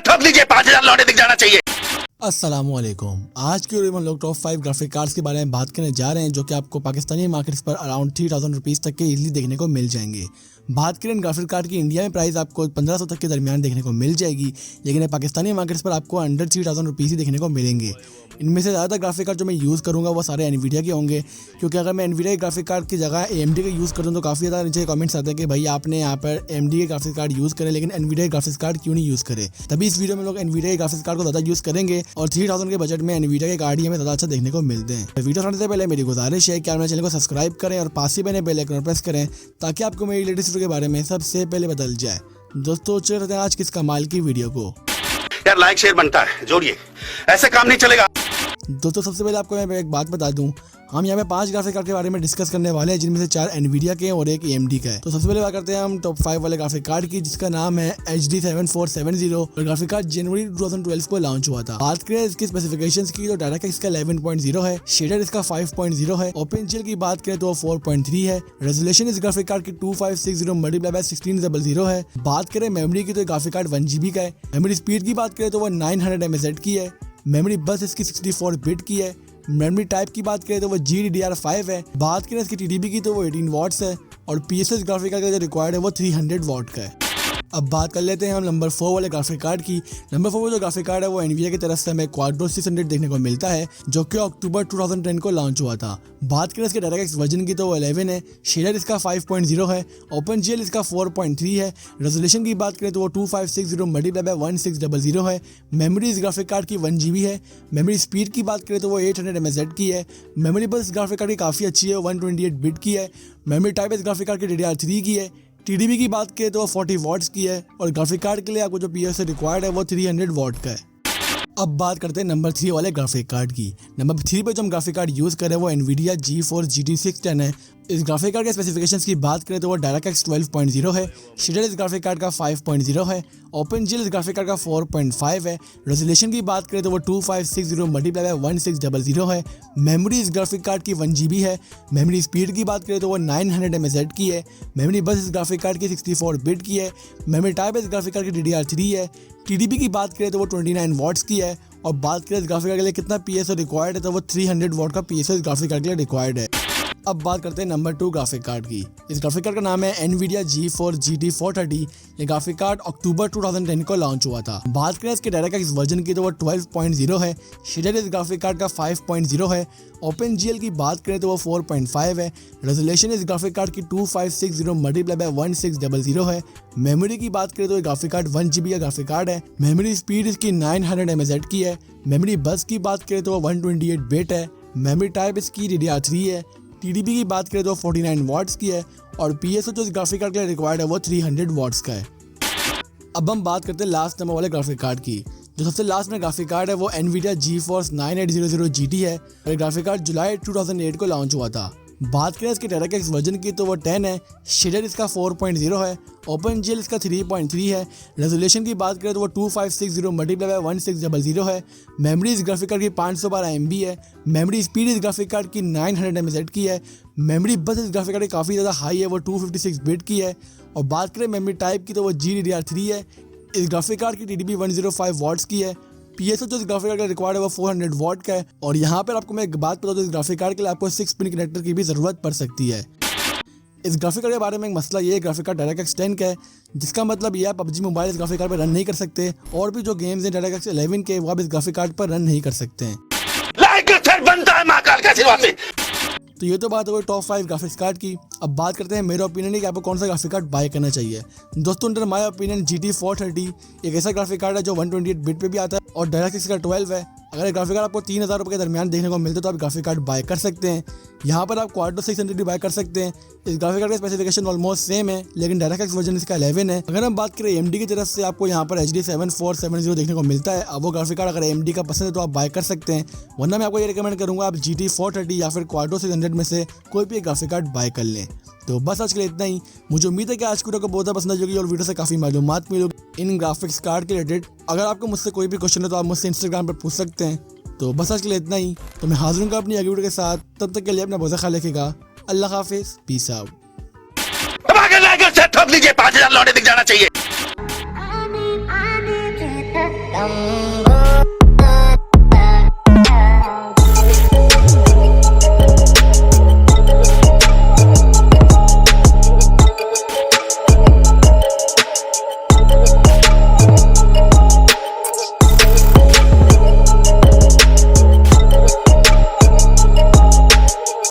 ठोक दीजिए, 5,000 लौटे दिख जाना चाहिए। अस्सलामुअलैकुम। आज की वीडियो में हम लोग टॉप 5 ग्राफिक कार्ड्स के बारे में बात करने जा रहे हैं जो कि आपको पाकिस्तानी मार्केट्स पर अराउंड 3000 रुपीज़ तक के इजीली देखने को मिल जाएंगे। बात करें ग्राफिक कार्ड की इंडिया में प्राइस आपको 1500 तक के दरमियान देखने को मिल जाएगी, लेकिन पाकिस्तानी मार्केट्स पर आपको अंडर 3000 रुपीज़ ही देखने को मिलेंगे। इनमें से ज़्यादातर ग्राफिक कार्ड जो मैं यूज़ करूँगा वो सारे एनवीडिया के होंगे, क्योंकि अगर मैं एनवीडिया के ग्राफिक कार्ड की जगह AMD के यूज़ करूँ तो काफ़ी ज़्यादा नीचे कमेंट्स आते हैं कि भाई आपने यहाँ पर AMD के ग्राफिक कार्ड यूज़ करें लेकिन एनवीडिया के ग्राफिक्स कार्ड क्यों नहीं यूज़ करें। तभी इस वीडियो में लोग एनवीडिया के ग्राफिक्स कार्ड को ज़्यादा यूज़ करेंगे और 3000 के बजट में एनवीडिया के कार्ड ही हमें ज़्यादा अच्छा देखने को मिलते हैं। वीडियो बनाने से पहले मेरी गुजारिश है कि आप मेरे चैनल को सब्सक्राइब करें और पास ही बने बेल आइकन प्रेस करें ताकि आपको मेरी लेटेस्ट वीडियो के बारे में सबसे पहले बदल जाए। दोस्तों चलते हैं आज किस कमाल की वीडियो को। यार लाइक शेयर बनता है, जोड़िए, ऐसे काम नहीं चलेगा। दोस्तों सबसे पहले आपको मैं एक बात बता दूं, हम यहाँ पे 5 ग्राफिक कार्ड के बारे में डिस्कस करने वाले हैं, जिनमें से 4 एनवीडिया के हैं और एक AMD का है। तो सबसे पहले बात करते हैं हम टॉप 5 वाले ग्राफिक कार्ड की, जिसका नाम है HD 7470 और ग्राफिक कार्ड जनवरी 2012 को लॉन्च हुआ था। बात करें इसकी स्पेसिफिकेशंस की तो डायरेक्ट इसका 11.0 है, शेडर इसका 5.0 है, OpenGL की बात करें तो 4.3 है, रेजोल्यूशन इस ग्राफिक कार्ड की 2560 मल्टीप्लाई बाय 1600 है। बात करें मेमोरी की तो ग्राफिक कार्ड 1GB का है। मेमोरी स्पीड की बात करें तो वो 900 mHz की है। मेमोरी बस इसकी 64 बिट की है। मेमोरी टाइप की बात करें तो वो GDDR5 है। बात करें इसकी TDP की तो वो 18 वाट्स है और PSS ग्राफिक कार्ड का जो रिक्वायर्ड है वो 300 वाट का है। अब बात कर लेते हैं हम नंबर 4 वाले ग्राफिक कार्ड की। नंबर 4 जो ग्राफिक कार्ड है वो एनवीडिया की तरफ से हमें क्वाड्रो 600 देखने को मिलता है, जो कि अक्टूबर 2010 को लॉन्च हुआ था। बात करें इसके डायरेक्ट वर्जन की तो वो 11 है, शेडर इसका 5.0 है, OpenGL इसका 4.3 है, रेजोल्यूशन की बात करें तो वो 2560 मल्टीप्लाई बाय 1600 है। मेमोरी इस ग्राफिक कार्ड की 1GB है। मेमोरी स्पीड की बात करें तो वो 800 mHz की है। मेमोरी बस इस ग्राफिक कार्ड की काफ़ी अच्छी है, 128 बिट की है। मेमोरी टाइप इस ग्राफिक कार्ड की DDR3 की है। TDP की बात करें तो वो 40 वाट्स की है और ग्राफिक कार्ड के लिए आपको जो PSS रिक्वायर्ड है वो 300 वाट का है। अब बात करते हैं नंबर 3 वाले ग्राफिक कार्ड की। नंबर 3 पे जो हम ग्राफिक कार्ड यूज़ करें वो NVIDIA GeForce GT 610 है। इस ग्राफिक कार्ड के स्पेसिफिकेशंस की बात करें तो वो DirectX 12.0 है, शेडर इस ग्राफिक कार्ड का 5.0 है, OpenGL इस ग्राफिक कार्ड का 4.5 है, रेजोल्यूशन की बात करें तो वो 2560 मल्टीप्लाई बाय 1600 है। मेमोरी इस ग्राफिक कार्ड की 1GB है। मेमोरी स्पीड की बात करें तो वो 900 mHz की है। मेमोरी बस इस ग्राफिक कार्ड की 64 बिट की है। मेमोरी टाइप इस ग्राफिक कार्ड की DDR3 है। TDP की बात करें तो वो 29 वाट्स की है और बात करें इस ग्राफिक कार्ड के लिए कितना PSS रिक्वायर्ड है तो वो 300 वाट का PSS ग्राफिक कार्ड के लिए रिक्वायर्ड है। अब बात करते हैं नंबर 2 ग्राफिक कार्ड की। इस ग्राफिक कार्ड का नाम है NVIDIA GeForce GT 430। ये ग्राफिक कार्ड अक्टूबर 2010 को लॉन्च हुआ था। बात करें इसके डायरेक्ट वर्जन की तो वो 12.0 है, शेडर इस ग्राफिक कार्ड का 5.0 है, OpenGL की बात करें तो वो 4.5 है, रेजोल्यूशन इस ग्राफिक कार्ड की 2560 मल्टीप्लाई बाय 1600 है। मेमोरी की बात करें तो ये ग्राफिक कार्ड 1GB का ग्राफिक कार्ड है। मेमोरी स्पीड इसकी 900 mHz की है। मेमोरी बस की बात करें तो वो 128 बिट है। मेमोरी टाइप इसकी DDR3 है। TDP की बात करें तो 49 वाट्स की है और PSO जो इस ग्राफिक कार्ड के लिए रिक्वायर्ड है वो 300 वाट्स का है। अब हम बात करते हैं लास्ट नंबर वाले ग्राफिक कार्ड की। जो सबसे लास्ट में ग्राफिक कार्ड है वो NVIDIA GeForce 9800 GT है और ये ग्राफिक कार्ड जुलाई 2008 को लॉन्च हुआ था। बात करें इसके डायरेक्ट वर्जन की तो वो 10 है, शेडर इसका 4.0 है, OpenGL इसका 3.3 है, रेजोल्यूशन की बात करें तो वो 2560 मल्टीप्लाई बाय 1600 है। मेमोरी इस ग्राफिक कार्ड की 512 MB है। मेमोरी स्पीड इस ग्राफिक कार्ड की 900 mHz की है। मेमोरी बस इस ग्राफिक कार्ड की काफ़ी ज़्यादा हाई है, वो 256 बिट की है और बात करें मेमोरी टाइप की तो वो GDDR3 है। इस ग्राफिक कार्ड की TDP 105 वाट्स की है। PSO जो इस ग्राफिक कार्ड का रिक्वायर्ड है वो 400 वाट का है और यहाँ पर आपको मैं एक बात बता दूं, इस ग्राफिक कार्ड के लिए आपको 6 पिन कनेक्टर की भी ज़रूरत पड़ सकती है। इस ग्राफिक कार्ड के बारे में एक मसला ये है, ग्राफिक कार्ड DirectX 10 का है, जिसका मतलब ये है PUBG मोबाइल इस ग्राफिक कार्ड पर रन नहीं कर सकते और भी जो गेम्स हैं DirectX 11 के वो आप इस ग्राफिक कार्ड पर रन नहीं कर सकते हैं। लाइक शेयर बनता है महाकाल का आशीर्वाद से। तो ये तो बात हो गई टॉप 5 ग्राफिक्स कार्ड की। अब बात करते हैं मेरा ओपिनियन है कि आपको कौन सा ग्राफिक कार्ड बाय करना चाहिए। दोस्तों अंडर माय ओपिनियन GT 430 एक ऐसा ग्राफिक कार्ड है जो 128 बिट पे भी आता है और डायरेक्ट का 12 है। अगर ग्राफिक कार्ड आपको 3000 रुपये के दरमियान देखने को मिलता है तो आप ग्राफिक कार्ड बाय कर सकते हैं। यहाँ पर आप क्वाड्रो 600 भी बाय कर सकते हैं। इस ग्राफिक कार्ड का स्पेसिफिकेशन ऑलमोस्ट सेम है, लेकिन डायरेक्ट वर्जन इसका 11 है। अगर हम बात करें AMD की तरफ से आपको यहाँ पर HD 7470 देखने को मिलता है। अब वो ग्राफिक कार्ड अगर AMD का पसंद है तो आप बाय कर सकते हैं, वरना मैं आपको ये रिकमेंड करूँगा आप GT 430 या फिर क्वाड्रो 600 में से कोई भी एक ग्राफिक कार्ड बाय कर लें। तो बस आज के लिए इतना ही। मुझे उम्मीद है कि आज की वीडियो को बहुत ज़्यादा पसंद आई होगी और वीडियो से काफ़ी मालूमात मिलेगी इन ग्राफिक्स कार्ड के रिलेटेड। अगर आपको मुझसे कोई भी क्वेश्चन है तो आप मुझसे इंस्टाग्राम पर पूछ सकते हैं। तो बस आज के लिए इतना ही। तो मैं हाजिर हूँ अपनी अगली वीडियो के साथ, तब तक के लिए अपना बहुत ख्याल रखिएगा। अल्लाह हाफिज़, पीस आउट। ठोक दीजिए, 5,000 लौटे दिख जाना चाहिए। dum